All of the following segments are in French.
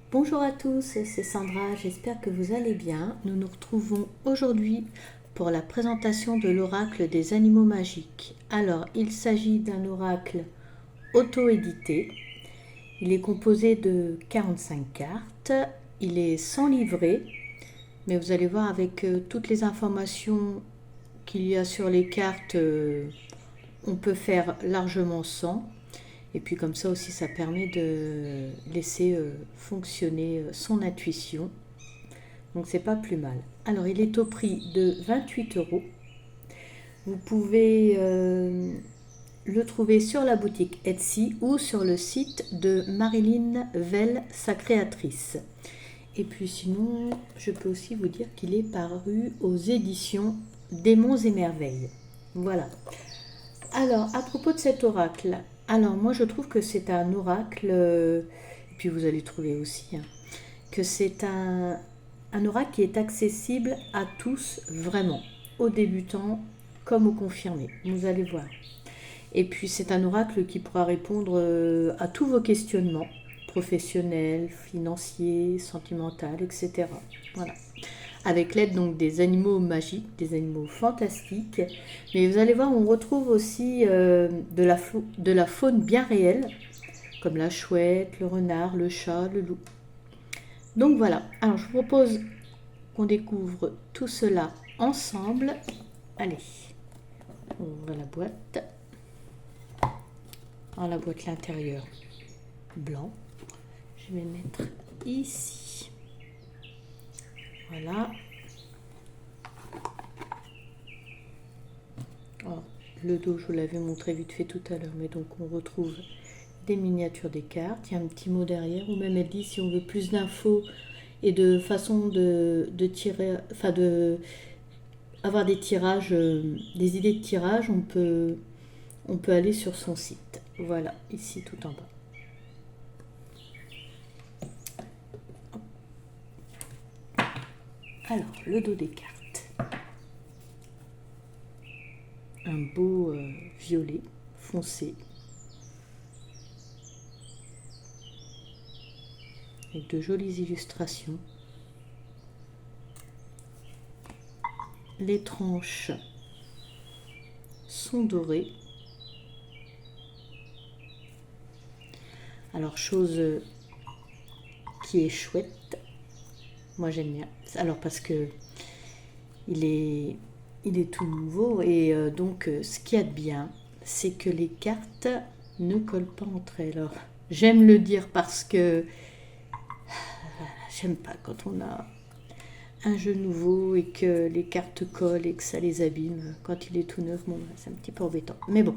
Bonjour à tous, c'est Sandra, j'espère que vous allez bien. Nous nous retrouvons aujourd'hui pour la présentation de l'oracle des animaux magiques. Alors, il s'agit d'un oracle auto-édité. Il est composé de 45 cartes, il est sans livret, mais vous allez voir avec toutes les informations qu'il y a sur les cartes, on peut faire largement sans. Et puis comme ça aussi, ça permet de laisser fonctionner son intuition. Donc c'est pas plus mal. Alors il est au prix de 28 euros. Vous pouvez le trouver sur la boutique Etsy ou sur le site de Marilyn Vell, sa créatrice. Et puis sinon, je peux aussi vous dire qu'il est paru aux éditions Démons et Merveilles. Voilà. Alors, à propos de cet oracle, alors moi je trouve que c'est un oracle, et puis vous allez trouver aussi, que c'est un oracle qui est accessible à tous vraiment, aux débutants comme aux confirmés, vous allez voir. Et puis c'est un oracle qui pourra répondre à tous vos questionnements, professionnels, financiers, sentimentaux, etc. Voilà. Avec l'aide donc des animaux magiques, des animaux fantastiques. Mais vous allez voir, on retrouve aussi de la faune bien réelle, comme la chouette, le renard, le chat, le loup. Donc voilà, alors je vous propose qu'on découvre tout cela ensemble. Allez, on ouvre la boîte. Alors la boîte, l'intérieur blanc. Je vais mettre ici. Voilà. Alors, le dos, je vous l'avais montré vite fait tout à l'heure, mais donc on retrouve des miniatures des cartes. Il y a un petit mot derrière, ou même elle dit si on veut plus d'infos et de façon de tirer, enfin de avoir des tirages, des idées de tirage, on peut aller sur son site. Voilà, ici tout en bas. Alors, le dos des cartes. Un beau violet foncé. Avec de jolies illustrations. Les tranches sont dorées. Alors, chose qui est chouette, moi j'aime bien. Alors parce que il est tout nouveau et donc ce qu'il y a de bien, c'est que les cartes ne collent pas entre elles. Alors, j'aime le dire parce que j'aime pas quand on a un jeu nouveau et que les cartes collent et que ça les abîme. Quand il est tout neuf, bon, c'est un petit peu embêtant. Mais bon,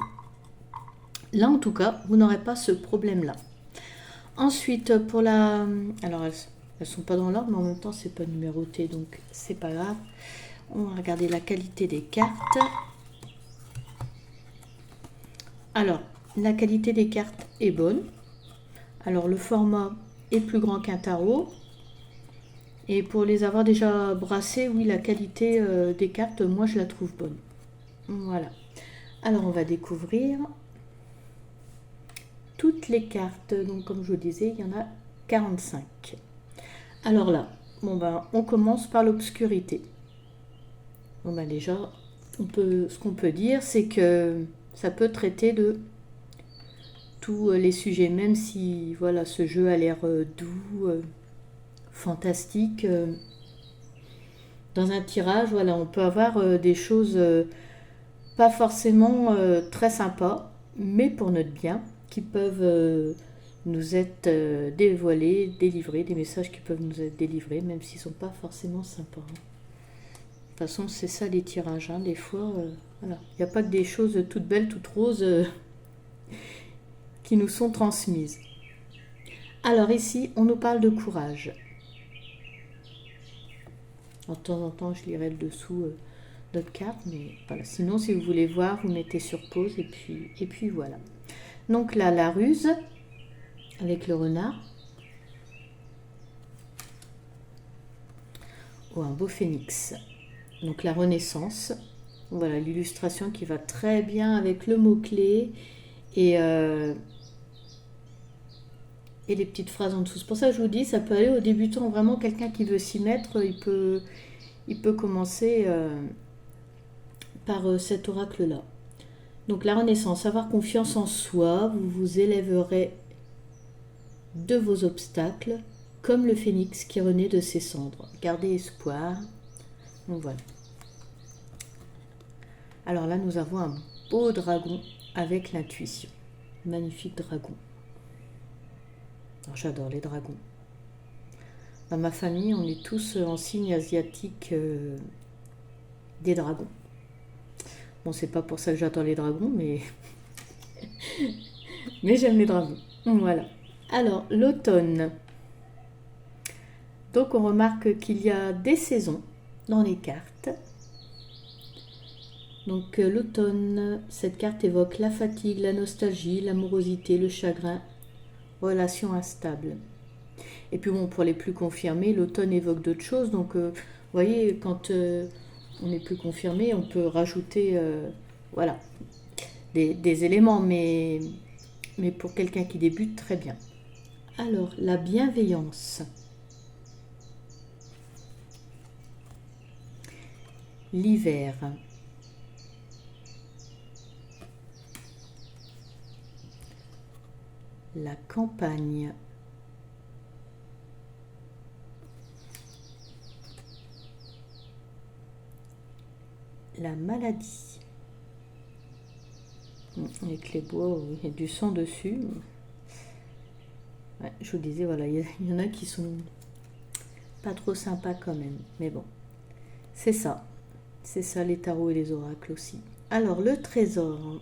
là en tout cas, vous n'aurez pas ce problème-là. Ensuite, pour la... Alors, elles sont pas dans l'ordre, mais en même temps, c'est pas numéroté, donc c'est pas grave. On va regarder la qualité des cartes. Alors, la qualité des cartes est bonne. Alors, le format est plus grand qu'un tarot. Et pour les avoir déjà brassées, oui, la qualité des cartes, moi, je la trouve bonne. Voilà. Alors, on va découvrir toutes les cartes. Donc, comme je vous disais, il y en a 45. Alors là, bon ben, on commence par l'obscurité. Bon ben déjà, ce qu'on peut dire, c'est que ça peut traiter de tous les sujets, même si voilà, ce jeu a l'air doux, fantastique. Dans un tirage, voilà, on peut avoir des choses pas forcément très sympas, mais pour notre bien, qui peuvent nous être dévoilés, délivrés, des messages qui peuvent nous être délivrés, même s'ils ne sont pas forcément sympas. De toute façon, c'est ça les tirages. Des fois, voilà. Il n'y a pas que des choses toutes belles, toutes roses qui nous sont transmises. Alors ici, on nous parle de courage. De temps en temps, je lirai le dessous d'autres cartes, mais voilà. Sinon, si vous voulez voir, vous mettez sur pause et puis voilà. Donc là, la ruse avec le renard. Oh, un beau phénix. Donc la renaissance. Voilà l'illustration qui va très bien avec le mot-clé et et les petites phrases en dessous. C'est pour ça que je vous dis, ça peut aller aux débutants, vraiment quelqu'un qui veut s'y mettre, il peut commencer par cet oracle-là. Donc la renaissance, avoir confiance en soi, vous vous élèverez de vos obstacles, comme le phénix qui renaît de ses cendres. Gardez espoir. Donc voilà. Alors là, nous avons un beau dragon avec l'intuition. Magnifique dragon. Alors, j'adore les dragons. Dans ma famille, on est tous en signe asiatique des dragons. Bon, c'est pas pour ça que j'adore les dragons, mais j'aime les dragons. Voilà. Alors, l'automne. Donc, on remarque qu'il y a des saisons dans les cartes. Donc, l'automne, cette carte évoque la fatigue, la nostalgie, l'amorosité, le chagrin, relation instable. Et puis bon, pour les plus confirmés, l'automne évoque d'autres choses. Donc, vous voyez, quand on est plus confirmé, on peut rajouter voilà, des éléments. Mais pour quelqu'un qui débute, très bien. Alors, la bienveillance. L'hiver. La campagne. La maladie. Avec les bois, il y a du sang dessus. Ouais, je vous disais, voilà, il y en a qui sont pas trop sympas quand même. Mais bon, c'est ça. C'est ça les tarots et les oracles aussi. Alors, le trésor.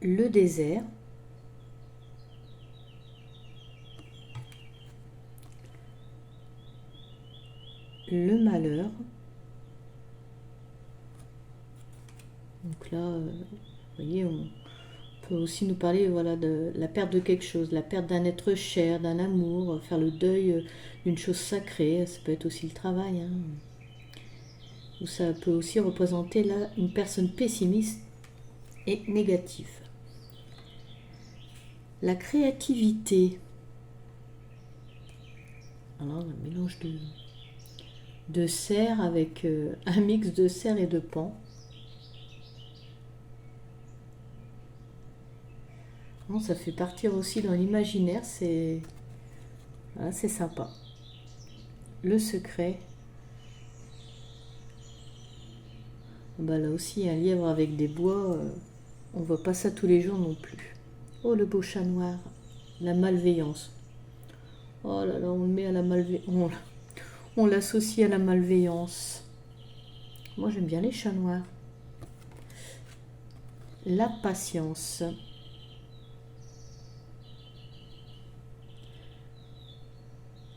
Le désert. Le malheur. Donc là, vous voyez, on peut aussi nous parler voilà, de la perte de quelque chose, la perte d'un être cher, d'un amour, faire le deuil d'une chose sacrée. Ça peut être aussi le travail. Hein. Ou ça peut aussi représenter là une personne pessimiste et négative. La créativité. Alors, un mélange de cerf avec un mix de cerf et de paon. Non, ça fait partir aussi dans l'imaginaire, c'est voilà, c'est sympa. Le secret. Bah, là aussi, un lièvre avec des bois, on voit pas ça tous les jours non plus. Oh, le beau chat noir. La malveillance. Oh là là, on le met à la malveillance. On l'associe à la malveillance. Moi, j'aime bien les chats noirs. La patience.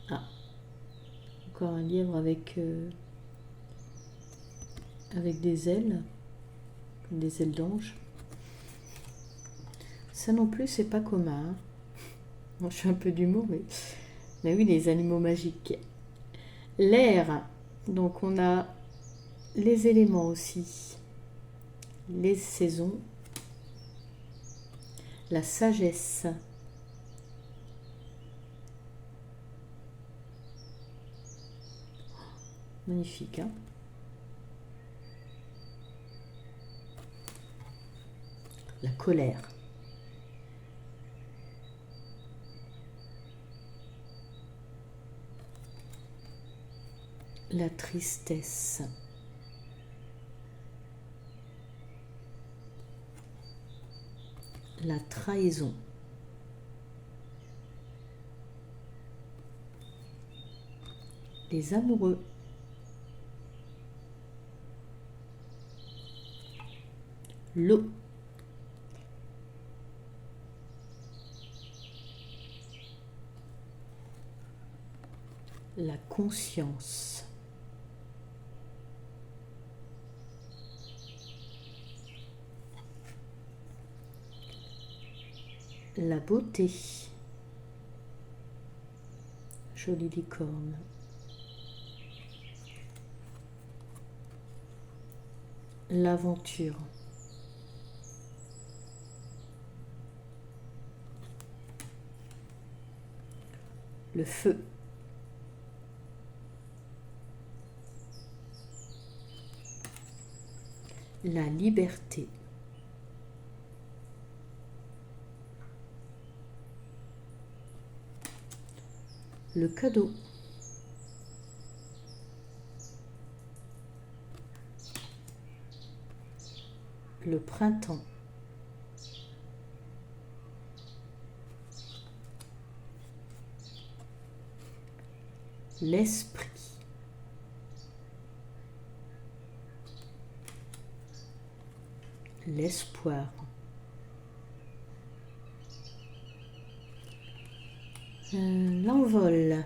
Ah, encore un lièvre avec des ailes, comme des ailes d'ange. Ça non plus, c'est pas commun. Hein. Moi, je suis un peu d'humour, mais oui, les animaux magiques. L'air. Donc, on a les éléments aussi. Les saisons. La sagesse. Magnifique, hein? La colère. La tristesse. La trahison. Les amoureux. L'eau. La conscience. La beauté. Jolie licorne. L'aventure. le feu, la liberté, le cadeau, le printemps, l'esprit, l'espoir, l'envol,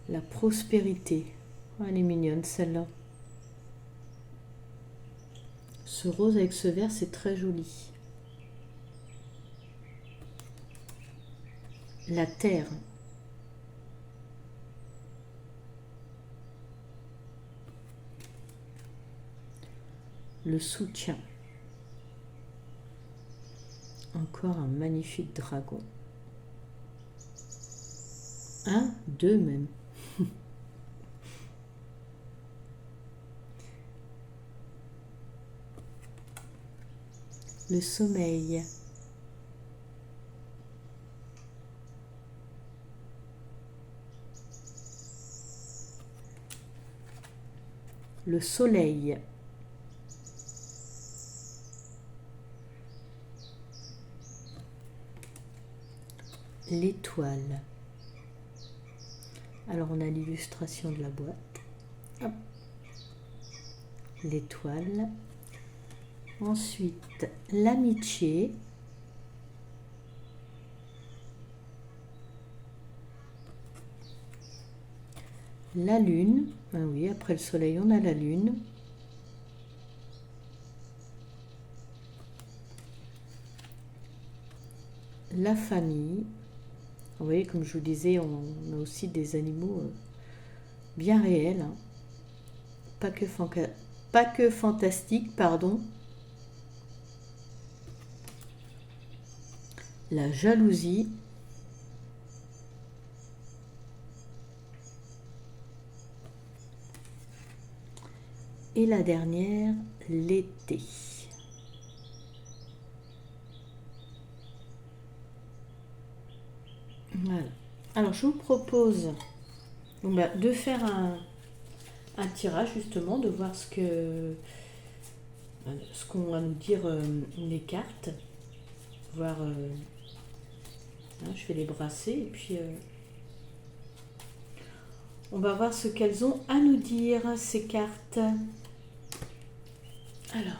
la prospérité. Oh, elle est mignonne celle-là. Ce rose avec ce vert, c'est très joli. La terre. Le soutien. Encore un magnifique dragon. Un, deux même. Le sommeil. Le soleil. L'étoile. Alors on a l'illustration de la boîte. Hop. L'étoile. Ensuite, l'amitié. La lune. Ah oui, après le soleil, on a la lune. La famille. Vous voyez, comme je vous disais, on a aussi des animaux bien réels. Hein. Pas que fantastiques, pardon. La jalousie. Et la dernière, l'été. Voilà. Alors, je vous propose de faire un tirage, justement, de voir ce qu'on va nous dire les cartes. Voir, je vais les brasser et puis on va voir ce qu'elles ont à nous dire, ces cartes. Alors,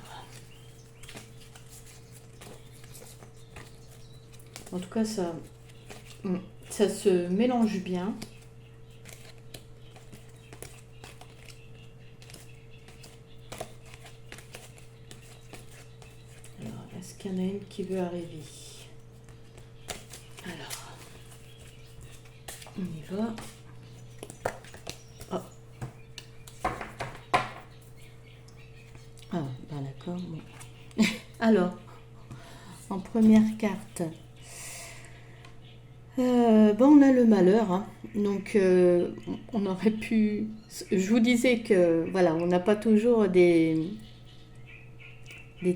en tout cas, ça se mélange bien. Alors, est-ce qu'il y en a une qui veut arriver? Alors, on y va. Oh. Ah, ben d'accord. Bon. Alors, en première carte, on a le malheur. Hein. Donc, on aurait pu... Je vous disais que, voilà, on n'a pas toujours des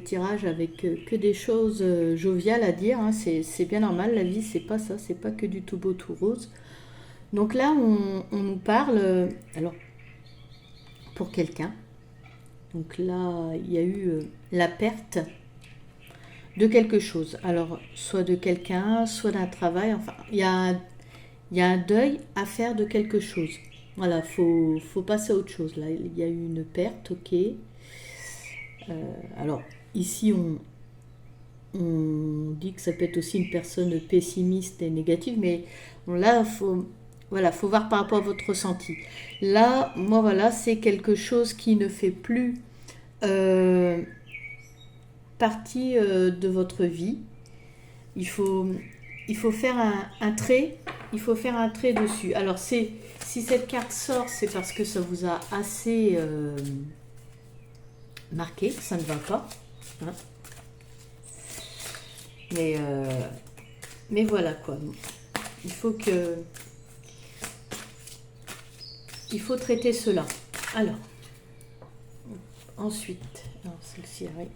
tirages avec que des choses joviales à dire. Hein. C'est bien normal, la vie, c'est pas ça. C'est pas que du tout beau, tout rose. Donc là, on nous parle... alors, pour quelqu'un. Donc là, il y a eu la perte de quelque chose. Alors, soit de quelqu'un, soit d'un travail. Enfin, il y a un deuil à faire de quelque chose. Voilà, faut passer à autre chose. Là, il y a eu une perte, ok. Alors, ici, on dit que ça peut être aussi une personne pessimiste et négative, mais là, faut voir par rapport à votre ressenti. Là, moi, voilà, c'est quelque chose qui ne fait plus partie de votre vie. Il faut faire un trait. Il faut faire un trait dessus. Alors, si cette carte sort, c'est parce que ça vous a assez marqué, ça ne va pas. Hein. Mais voilà quoi. Il faut traiter cela. Alors, ensuite, celle-ci, oui.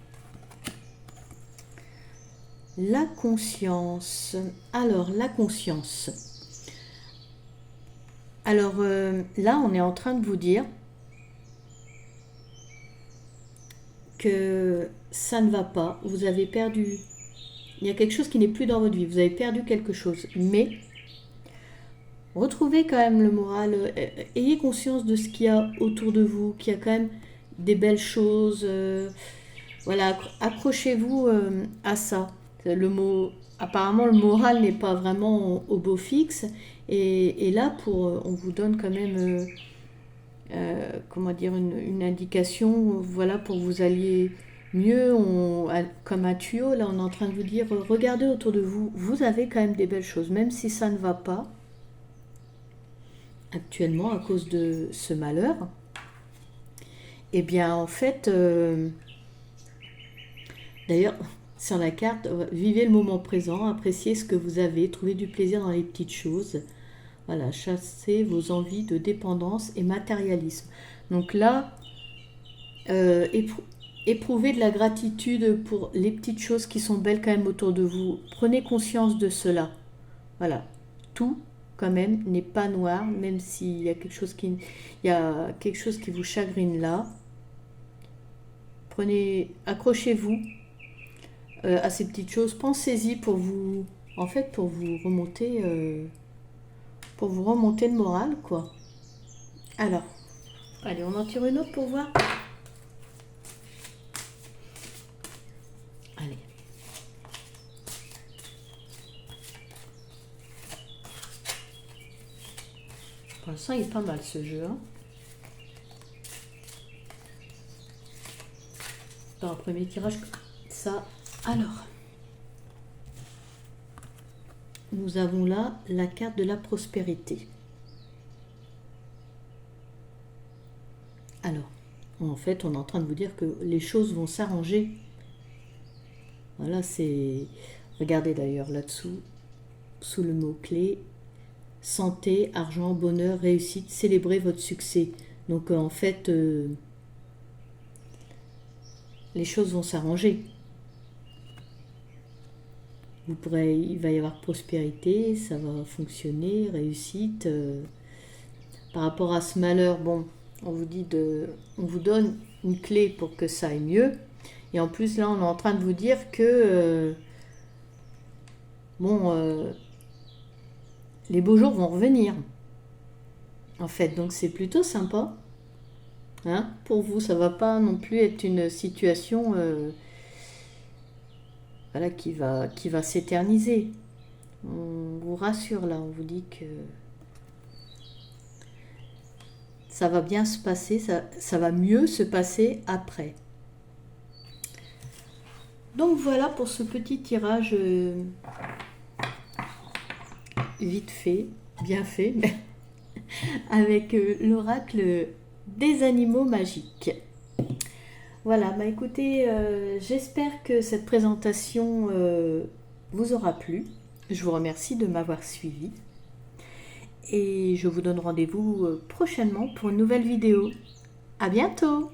La conscience. Alors, la conscience. Alors, là, on est en train de vous dire que ça ne va pas. Vous avez perdu... Il y a quelque chose qui n'est plus dans votre vie. Vous avez perdu quelque chose. Mais, retrouvez quand même le moral. Ayez conscience de ce qu'il y a autour de vous, qu'il y a quand même des belles choses. Voilà, accrochez-vous à ça. Apparemment, le moral n'est pas vraiment au beau fixe. Et là, on vous donne quand même, comment dire, une indication, voilà, pour que vous alliez mieux. Comme un tuyau, là, on est en train de vous dire, regardez autour de vous. Vous avez quand même des belles choses, même si ça ne va pas actuellement à cause de ce malheur. Eh bien, en fait, d'ailleurs, sur la carte, vivez le moment présent, appréciez ce que vous avez, trouvez du plaisir dans les petites choses. Voilà, chassez vos envies de dépendance et matérialisme. Donc là, éprouvez de la gratitude pour les petites choses qui sont belles quand même autour de vous. Prenez conscience de cela. Voilà, tout quand même n'est pas noir, même s'il y a quelque chose qui vous chagrine là. Accrochez-vous à ces petites choses, pensez-y pour vous remonter le moral, quoi. Alors, allez, on en tire une autre pour voir. Allez. Pour l'instant, il est pas mal ce jeu, hein. Dans un premier tirage, ça. Alors, nous avons là la carte de la prospérité. Alors, en fait, on est en train de vous dire que les choses vont s'arranger. Voilà, c'est... Regardez d'ailleurs là-dessous, sous le mot-clé, santé, argent, bonheur, réussite, célébrez votre succès. Donc, en fait, les choses vont s'arranger. Il va y avoir prospérité, ça va fonctionner, réussite. Par rapport à ce malheur, bon, on vous donne une clé pour que ça aille mieux. Et en plus, là, on est en train de vous dire que, les beaux jours vont revenir. En fait, donc c'est plutôt sympa. Hein, pour vous, ça va pas non plus être une situation... voilà, qui va s'éterniser. On vous rassure là, on vous dit que ça va bien se passer, ça va mieux se passer après. Donc voilà pour ce petit tirage vite fait, bien fait, avec l'oracle des animaux magiques. Voilà, bah écoutez, j'espère que cette présentation vous aura plu. Je vous remercie de m'avoir suivi. Et je vous donne rendez-vous prochainement pour une nouvelle vidéo. À bientôt!